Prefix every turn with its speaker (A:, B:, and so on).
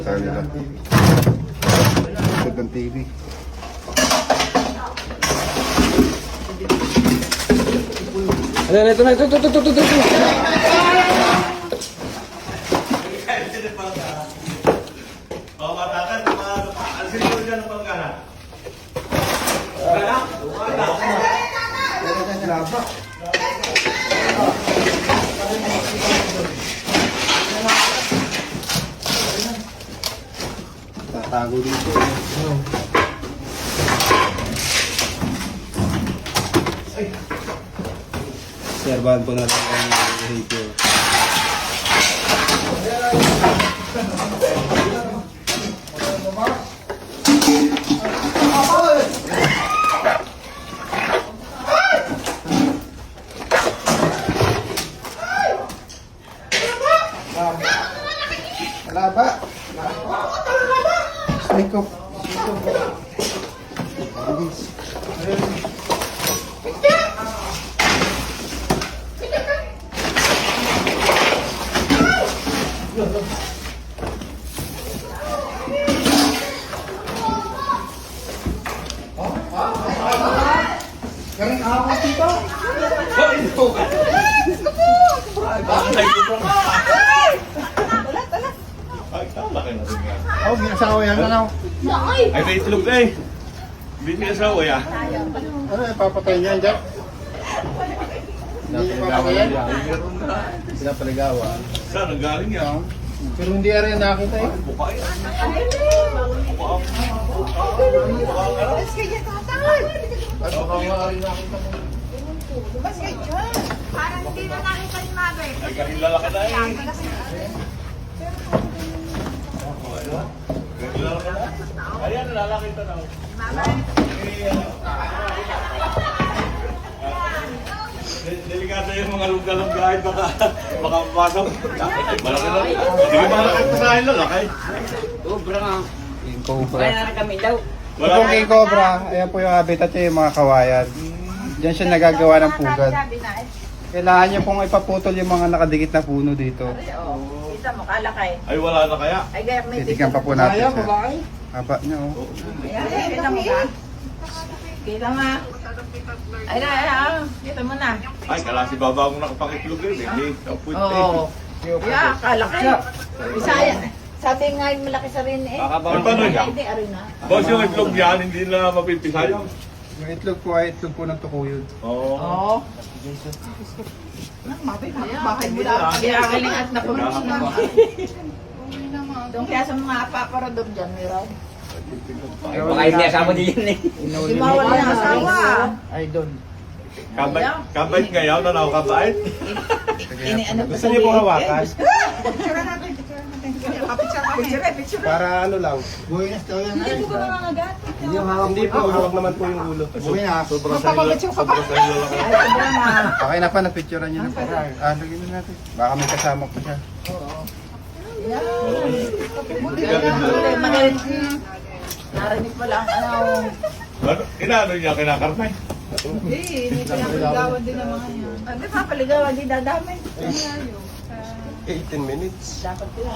A: sa kanila. Likod ng TV.
B: Ito.
A: Tatago dito. Serbahan po natin ang radio. Wala ba? Sneak up. Galing ako dito. Oh, ginasawa yan na.
C: Ay, may itlog na eh. Hindi niya asawa ya.
A: Ano, papatay niyan dyan? Hindi papatay yan? Pinapaligawan.
C: Saan ang galing yan?
A: Pero hindi rin nakita eh.
C: Bukay.
A: At baka nga rin nakita mo.
D: Parang hindi na nakita ni Mabel.
C: Ay, kahit lalaki na eh. Ayan, lalaki ito na. Delikado yung mga lungga-lunggahin, baka mapasok. Malaki na rin. Hindi malaki pa sa akin lalaki.
A: King Cobra.
E: Kaya na kami daw.
A: Ito pong King Cobra. Ayan po yung habitat niya, yung mga kawayan. Diyan siya nagagawa ng pugad. Kailangan niya pong ipaputol yung mga nakadikit na puno dito.
E: Kita mo, kalakay.
C: Ay, wala na kaya.
E: Ay, gaya may
A: Titigan pa po natin siya. Haba niya oh.
E: Ayan, kita mo ka. Kita mo. Ay, kita mo na.
C: Ay, kalasi baba mo nakapangitlog eh. Hindi, kaput eh.
E: Oo. Yeah, kalakay. Bisaya. Sabi nga yung malaki sa rin eh.
C: Ay, paano yan?
E: Hindi, arin na.
C: Boss, yung itlog yan, hindi na mapipisay.
A: Yung itlog po ay itlog po ng tukuyod.
C: Oo.
E: Oo. Bakit mo lang? Ginagaling at napunan na. Doon kaya sa mga paparador dyan, meron.
B: Baka hindi asama din yun eh.
E: Di mawala ng asawa.
A: Idol.
C: Kabait ngayon, ano kabait?
E: Ini ano
A: Gusto niyo po hawakan?
E: Picture.
A: Para ano lang. Buhay na daw yan.
E: Hindi ko ba nangagat?
A: Hindi po, hawak naman po yung ulo. Buhay na.
C: Sobrang sa ilo. Sobrang sa ilo lang.
E: Ay, sobra na.
A: Okay na pa, napicturean niyo na po. Lagyan na natin. Baka may kasama po siya.
E: Magaling. Narinig pa lang ano.
C: Inaano niya kinakarnay?
E: Hindi pinapaligawan din ang mga yan. Hindi papaligawan, di dadamay.
A: 18 minutes.
E: Dapat ko yan.